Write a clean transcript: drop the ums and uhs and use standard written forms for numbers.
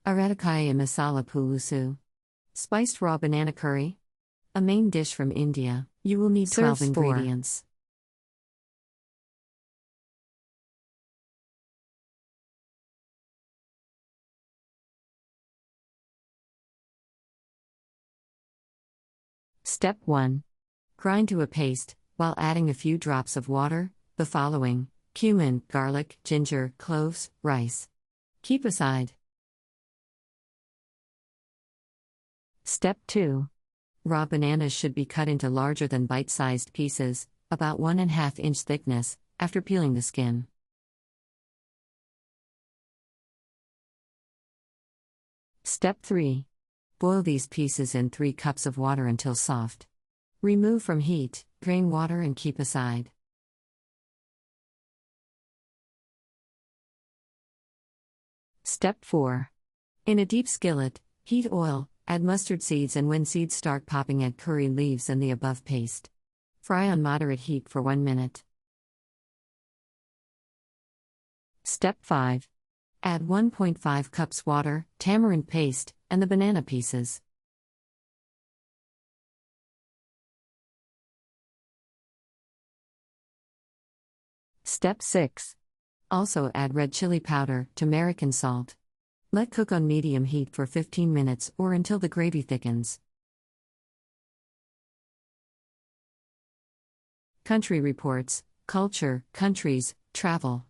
Aratikaay and Masala Pulusu. Spiced raw banana curry. A main dish from India. You will need 12 Serves for ingredients. Step 1. Grind to a paste, while adding a few drops of water, the following: cumin, garlic, ginger, cloves, rice. Keep aside. Step 2. Raw bananas should be cut into larger than bite-sized pieces, about 1½ inch thickness, after peeling the skin. Step 3. Boil these pieces in 3 cups of water until soft. Remove from heat, drain water and keep aside. Step 4. In a deep skillet, heat oil, add mustard seeds, and when seeds start popping, add curry leaves and the above paste. Fry on moderate heat for 1 minute. Step 5. Add 1.5 cups water, tamarind paste, and the banana pieces. Step 6. Also add red chili powder, turmeric and salt. Let cook on medium heat for 15 minutes or until the gravy thickens. Country Reports, Culture, Countries, Travel.